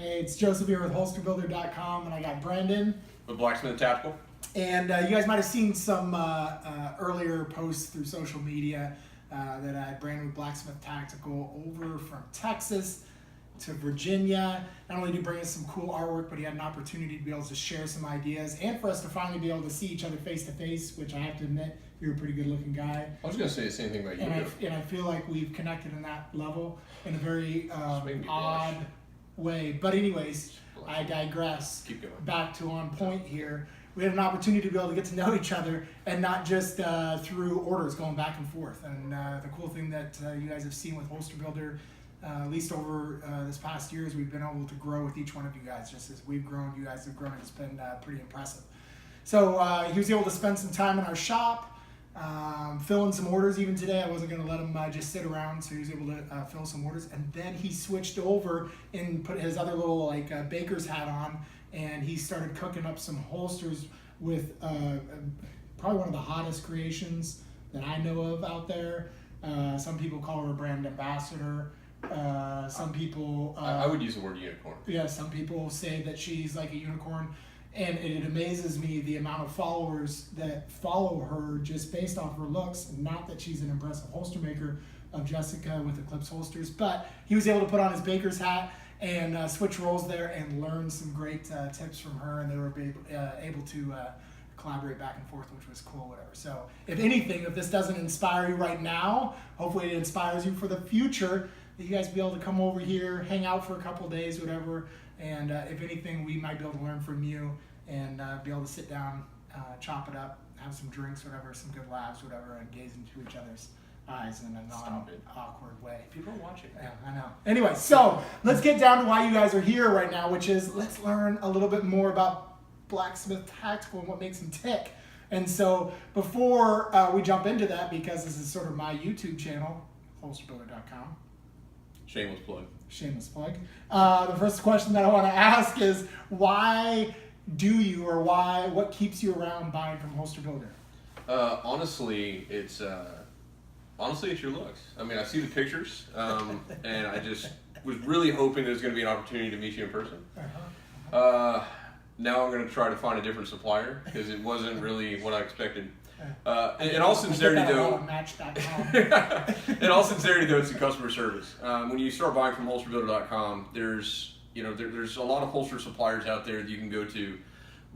Hey, it's Joseph here with holsterbuilder.com, and I got Brandon of Blacksmith Tactical. And you guys might have seen some earlier posts through social media that I had Brandon of Blacksmith Tactical over from Texas to Virginia. Not only did he bring us some cool artwork, but he had an opportunity to be able to share some ideas and for us to finally be able to see each other face to face, which I have to admit, you're a pretty good looking guy. I was going to say the same thing about you. And I feel like we've connected in that level in a very odd way. But anyways, I digress. Keep going. Back to on point here. We had an opportunity to be able to get to know each other, and not just through orders going back and forth. And the cool thing that you guys have seen with Holster Builder, at least over this past year, is we've been able to grow with each one of you guys. Just as we've grown, you guys have grown. It's been pretty impressive. So he was able to spend some time in our shop, fill in some orders. Even today, I wasn't going to let him just sit around, so he was able to fill some orders. And then he switched over and put his other little baker's hat on, and he started cooking up some holsters with probably one of the hottest creations that I know of out there. Some people call her a brand ambassador. Some people... I would use the word unicorn. Yeah, some people say that she's like a unicorn. And it amazes me the amount of followers that follow her just based off her looks. Not that she's an impressive holster maker of Jessica with Eclipse holsters, but he was able to put on his baker's hat and switch roles there and learn some great tips from her, and they were able to collaborate back and forth, which was cool, whatever. So if anything, if this doesn't inspire you right now, hopefully it inspires you for the future, that you guys be able to come over here, hang out for a couple days, whatever. And if anything, we might be able to learn from you and be able to sit down, chop it up, have some drinks, whatever, some good laughs, whatever, and gaze into each other's eyes in a non-awkward way. People are watching. Yeah, I know. Anyway, so let's get down to why you guys are here right now, which is let's learn a little bit more about Blacksmith Tactical and what makes them tick. And so before we jump into that, because this is sort of my YouTube channel, holsterbuilder.com. Shameless plug. Shameless plug. The first question that I want to ask is, why do you, or what keeps you around buying from Holster Builder? Honestly, it's your looks. I mean, I see the pictures, and I just was really hoping there's going to be an opportunity to meet you in person. Now I'm going to try to find a different supplier because it wasn't really what I expected. In all sincerity, though, in all sincerity, though, it's the customer service. When you start buying from holsterbuilder.com, there's a lot of holster suppliers out there that you can go to,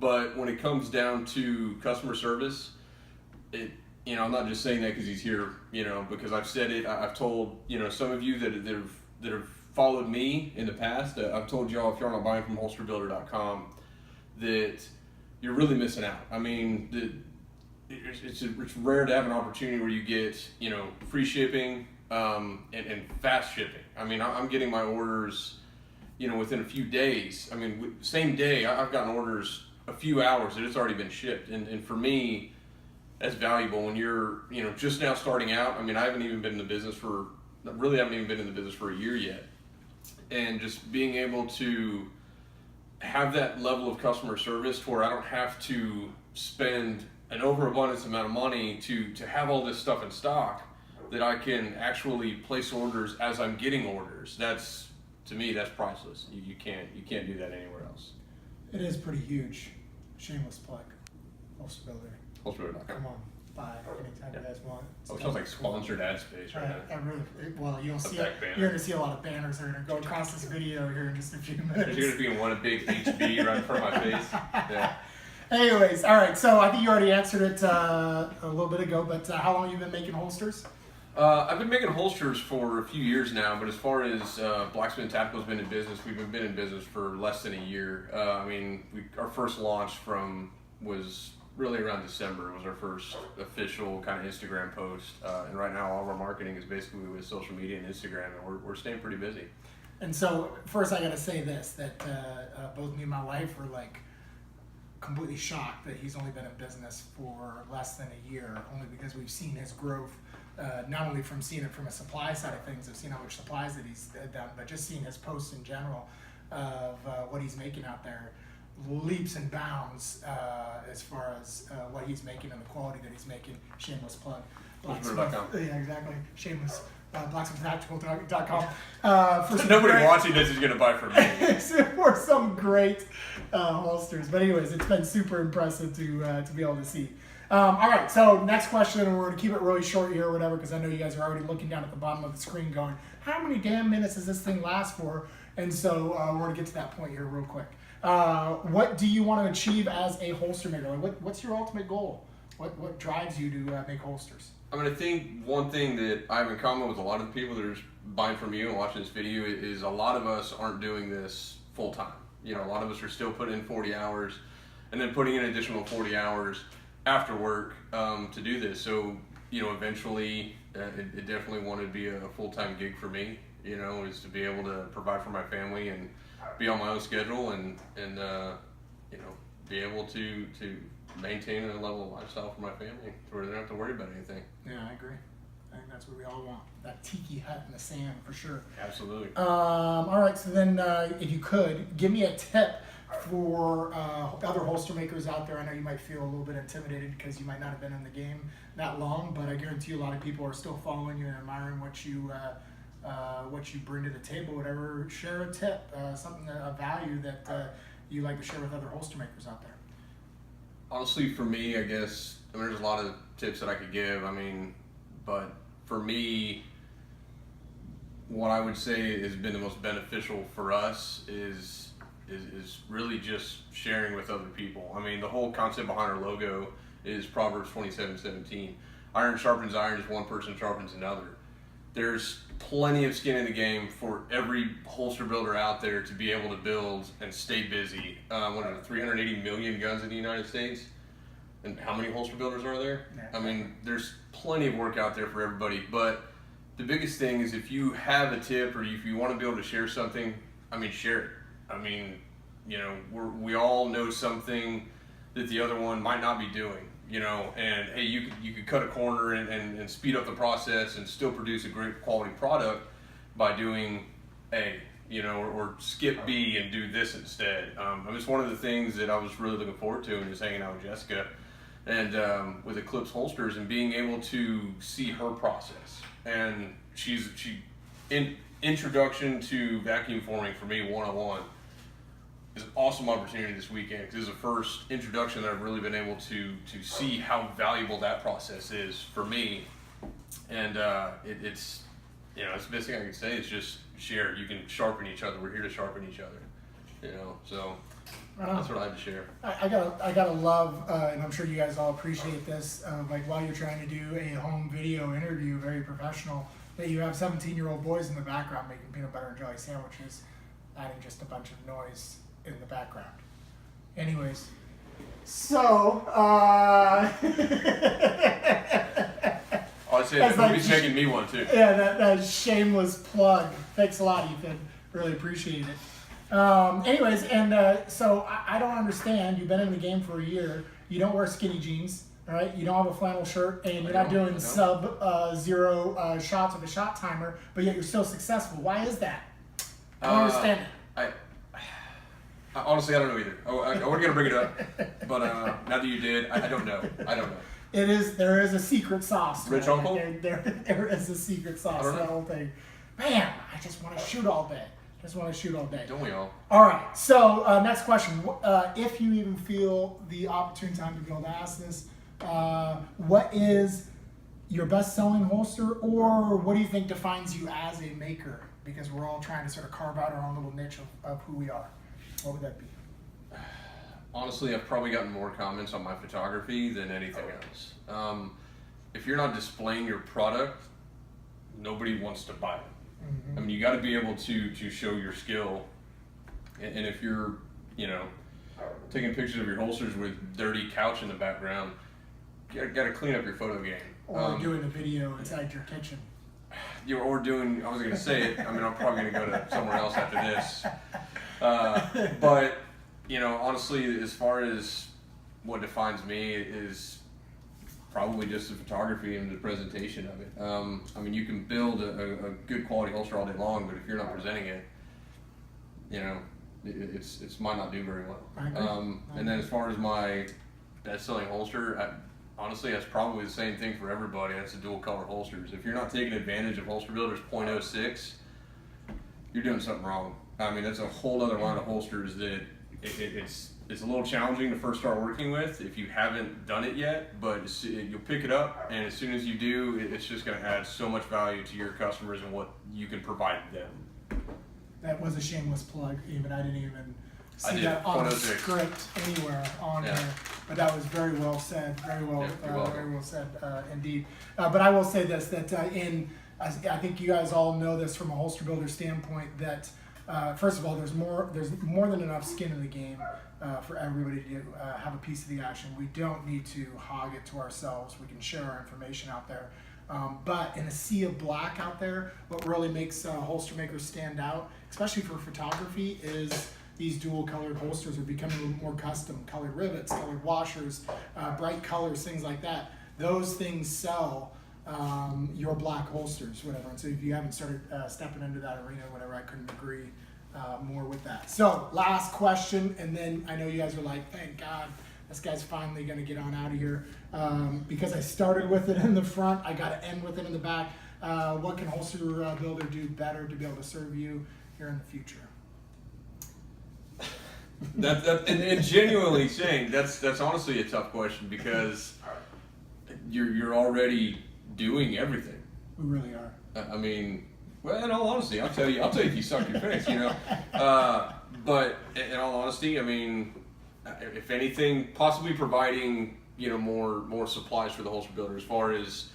but when it comes down to customer service, I'm not just saying that because he's here, because I've said it. I've told some of you that have followed me in the past. I've told y'all, if you're not buying from holsterbuilder.com, that you're really missing out. I mean, it's rare to have an opportunity where you get free shipping and fast shipping. I mean, I'm getting my orders within a few days. I mean, same day I've gotten orders a few hours and it's already been shipped. And for me, that's valuable when you're just now starting out. I mean, I haven't even been in the business for a year yet, and just being able to have that level of customer service to where I don't have to spend an overabundance amount of money to have all this stuff in stock, that I can actually place orders as I'm getting orders. To me, that's priceless. You can't do that anywhere else. It is pretty huge. Shameless plug. Holster Builder. Holsterbuilder.com. Come on, buy anytime you guys want. It sounds like sponsored ad space right now. You're going to see a lot of banners that are going to go across this video here in just a few minutes. You're going to be in one big HB right in front of my face. Yeah. Anyways, all right, so I think you already answered it a little bit ago, but how long have you been making holsters? I've been making holsters for a few years now, but as far as Blacksmith Tactical has been in business, we've been in business for less than a year. Our first launch was really around December. It was our first official kind of Instagram post, and right now all of our marketing is basically with social media and Instagram, and we're staying pretty busy. And so first I got to say this, that both me and my wife were completely shocked that he's only been in business for less than a year, only because we've seen his growth, not only from seeing it from a supply side of things, of seeing how much supplies that he's done, but just seeing his posts in general of what he's making out there, leaps and bounds as far as what he's making and the quality that he's making. Shameless plug. Holsterbuilder.com. Yeah, exactly. Shameless blacksmithtactical.com. Nobody watching this is going to buy from me. For some great holsters. But anyways, it's been super impressive to be able to see. All right, so next question, and we're going to keep it really short here or whatever, because I know you guys are already looking down at the bottom of the screen going, how many damn minutes does this thing last for? And so we're going to get to that point here real quick. What do you want to achieve as a holster maker? Like, what's your ultimate goal? What drives you to make holsters? I mean, I think one thing that I have in common with a lot of the people that are buying from you and watching this video is a lot of us aren't doing this full time. You know, a lot of us are still putting in 40 hours and then putting in additional 40 hours after work to do this. So, you know, eventually it definitely wanted to be a full-time gig for me, you know, is to be able to provide for my family and be on my own schedule and you know, be able to maintain a level of lifestyle for my family where they don't have to worry about anything. Yeah, I agree. I think that's what we all want. That tiki hut in the sand for sure. Absolutely. All right, so then if you could, give me a tip for other holster makers out there. I know you might feel a little bit intimidated because you might not have been in the game that long, but I guarantee you a lot of people are still following you and admiring what you bring to the table. Whatever, share a tip, something, a value that you like to share with other holster makers out there. Honestly, for me, I guess, I mean, there's a lot of tips that I could give. I mean, but for me, what I would say has been the most beneficial for us is really just sharing with other people. I mean, the whole concept behind our logo is Proverbs 27:17. Iron sharpens iron as one person sharpens another. There's plenty of skin in the game for every holster builder out there to be able to build and stay busy. What are there, 380 million guns in the United States? And how many holster builders are there? I mean, there's plenty of work out there for everybody, but the biggest thing is if you have a tip or if you want to be able to share something, I mean, share it. I mean, you know, we all know something that the other one might not be doing, you know, and hey, you could cut a corner and speed up the process and still produce a great quality product by doing A, you know, or skip B and do this instead. I mean, it's one of the things that I was really looking forward to and just hanging out with Jessica and with Eclipse Holsters and being able to see her process. And she introduction to vacuum forming for me one-on-one is an awesome opportunity this weekend because this is the first introduction that I've really been able to see how valuable that process is for me. And it's, you know, it's the best thing I can say is just share. You can sharpen each other. We're here to sharpen each other, you know, so that's what I had to share. I gotta love, and I'm sure you guys all appreciate this, like while you're trying to do a home video interview, very professional, that you have 17-year-old boys in the background making peanut butter and jelly sandwiches, adding just a bunch of noise in the background. Anyways, so I'd say that movie's making me one too. Yeah, that shameless plug. Thanks a lot, Ethan. Really appreciate it. Anyways, and so I don't understand. You've been in the game for a year. You don't wear skinny jeans, right? You don't have a flannel shirt, and you're not doing sub-zero shots with a shot timer, but yet you're still successful. Why is that? I don't understand it. I honestly, I don't know either. I wasn't gonna bring it up, but now that you did, I don't know. There is a secret sauce. Rich uncle? There is a secret sauce to that whole thing. Man, I just want to shoot all day. Don't we all? All right. So next question: if you even feel the opportune time to be able to ask this, what is your best-selling holster, or what do you think defines you as a maker? Because we're all trying to sort of carve out our own little niche of who we are. What would that be? Honestly, I've probably gotten more comments on my photography than anything else. If you're not displaying your product, nobody wants to buy it. Mm-hmm. I mean, you got to be able to show your skill. And if you're, you know, taking pictures of your holsters with dirty couch in the background, you got to clean up your photo game. Or doing a video inside your kitchen. Or doing, I was going to say it, I mean, I'm probably going to go to somewhere else after this. But, you know, honestly, as far as what defines me is probably just the photography and the presentation of it. I mean, you can build a good quality holster all day long, but if you're not presenting it, you know, it's might not do very well. I agree. And then as far as my best-selling holster, honestly, that's probably the same thing for everybody. That's the dual color holsters. If you're not taking advantage of Holster Builder's .06, you're doing something wrong. I mean, that's a whole other line of holsters that it's a little challenging to first start working with if you haven't done it yet, but you'll pick it up, and as soon as you do, it's just going to add so much value to your customers and what you can provide them. That was a shameless plug. Even I didn't even see did. that on the 106. script anywhere on Yeah. there. But that was very well said. Very well, Yeah, you're welcome. very well said indeed. But I will say this: that I think you guys all know this from a holster builder standpoint. That first of all, there's more than enough skin in the game for everybody to have a piece of the action. We don't need to hog it to ourselves. We can share our information out there. But in a sea of black out there, what really makes holster makers stand out, especially for photography, is these dual colored holsters are becoming a little more custom. Colored rivets, colored washers, bright colors, things like that. Those things sell your black holsters, whatever. And so if you haven't started stepping into that arena, whatever, I couldn't agree more with that. So last question, and then I know you guys are like, thank God, this guy's finally going to get on out of here. Because I started with it in the front, I got to end with it in the back. What can Holster Builder do better to be able to serve you here in the future? And genuinely saying that's honestly a tough question because you're already doing everything. We really are. I mean, well, in all honesty, I'll tell you if you suck your face, you know. But in all honesty, I mean, if anything, possibly providing more supplies for the holster builder as far as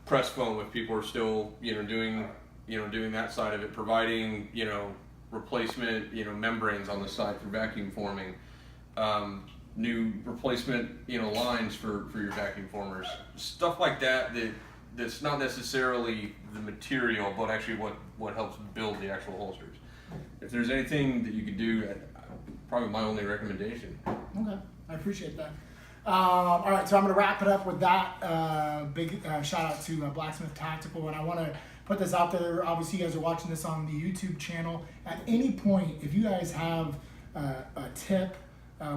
press foam if people are still doing that side of it, providing replacement membranes on the side for vacuum forming, new replacement lines for your vacuum formers, stuff like that's not necessarily the material but actually what helps build the actual holsters. If there's anything that you could do, probably my only recommendation. Okay, I appreciate that. All right, so I'm going to wrap it up with that. Big shout out to Blacksmith Tactical, and I want to put this out there. Obviously, you guys are watching this on the YouTube channel. At any point, if you guys have a tip,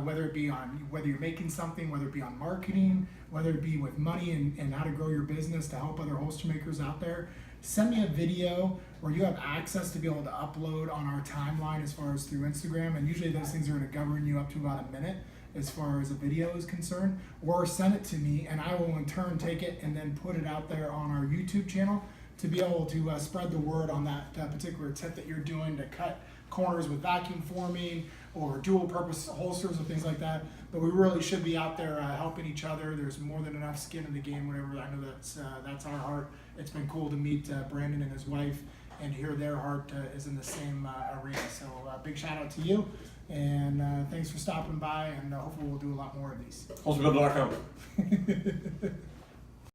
whether it be on whether you're making something, whether it be on marketing, whether it be with money and how to grow your business to help other holster makers out there, send me a video where you have access to be able to upload on our timeline as far as through Instagram. And usually those things are going to govern you up to about a minute as far as a video is concerned, or send it to me and I will in turn take it and then put it out there on our YouTube channel to be able to spread the word on that particular tip that you're doing to cut corners with vacuum forming or dual purpose holsters and things like that. But we really should be out there helping each other. There's more than enough skin in the game, whatever. I know that's our heart. It's been cool to meet Brandon and his wife and hear their heart is in the same arena. So big shout out to you, and thanks for stopping by, and hopefully we'll do a lot more of these. HolsterBuilder.com.